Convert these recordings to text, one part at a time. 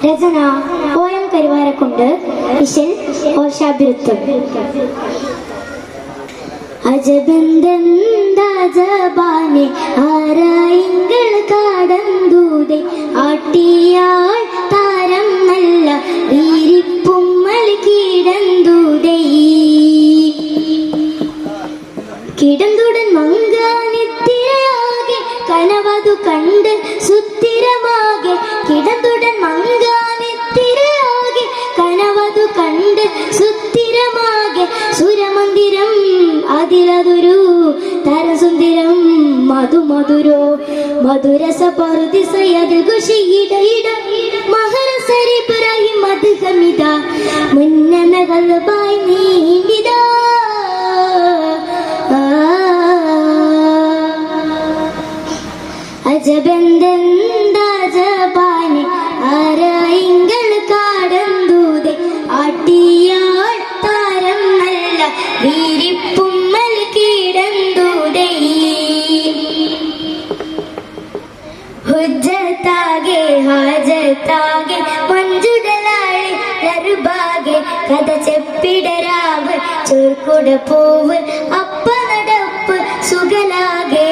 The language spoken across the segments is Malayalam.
രചന OM കരുവാരക്കുണ്ട്. ഇശൽ ഓഷാബിരുത്തം. അജബന്ദാജബാനെ ആരായിങ്കൾ കാടന്തൂതെ ആട്ടിയാൾ താരം നല്ല വീരിപ്പുമ്മൽ കീടന്തൂതേ കിടന്തുടൻ മങ്കാനിത്തിരയാകെ കനവതു കണ്ട് സുത്തിരമാകെ കിടന്തുടൻ മങ്കാനിത്തിരയാകെ കനവതു കണ്ട് സുത്തിരമാകെ സുരമന്ദിരം അതിലതൊരു തരസുന്ദരം മധുമധുരോ മധുരസ പറുദിസയത് ഖുഷിയിടയിട മഹരസരി ഇബ്രാഹിം മദ്ഹമിദ മുന്നന ഗൽബായി നീണ്ടിദ അജബന്ദാജബാനെ ആരായിങ്കൾ കാടന്തൂതെ ആട്ടിയാൾ താരം നല്ല വീരിപ്പുമ്മൽ കീടന്തൂതേ ഹുജ്ജത്താകെ ഹാജത്താകെ മഞ്ചുടലാളി ദർബാകെ കഥ ചെപ്പിടരാവ് ചോർക്കുട പൂവ് അപ്പ നടപ്പ് സുഗലാകെ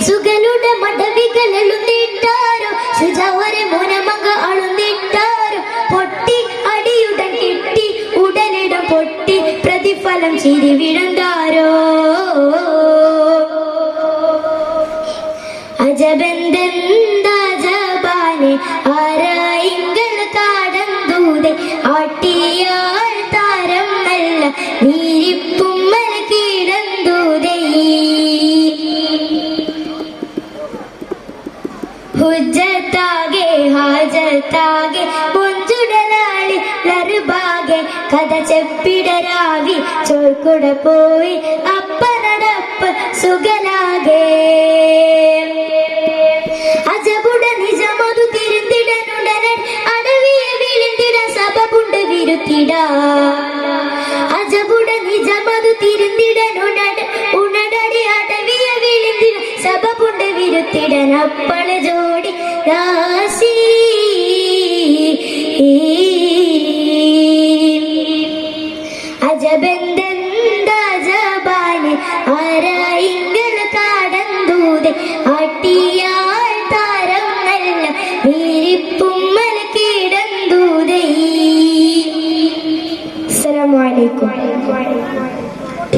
സുഗലുടെ മടവികളെളുന്നിട്ടാരോ സുജാവരെ മോനമക അളുന്നിട്ടാരോ പൊട്ടി അടിയുടൻ കിട്ടി ഉടലിടം പൊട്ടി പ്രതിഫലം ചിരി വിടന്താരോ അജബന്ദാജബാനെ ആരായിങ്കൾ കാടന്തൂതെ ആട്ടിയാൾ താരം നല്ല വീരിപ്പുമ്മൽ കീടന്തൂതേ ഹുജ്ജത്താകെ ഹാജത്താകെ മുഞ്ചുടലാളി ദർബാകെ കഥ ചെപ്പിടരാവി ചോർക്കുട പോയി അപ്പനടപ്പ് സുഗലാകെ അജബുട നിജമതു തിരുത്തിടനുടനൻ അടവിയെ വിളിന്തിട സബബുണ്ട് വിരുത്തിട അജബുട നിജമതു തിരുത്തിടനുടൻ ഉണടടി അടവിയെ വിളിന്തിട സബബുണ്ട് വിരുത്തിടൻ അപ്പള ജോടി ദാസി അജബന്ദാജബാനെ ആരാ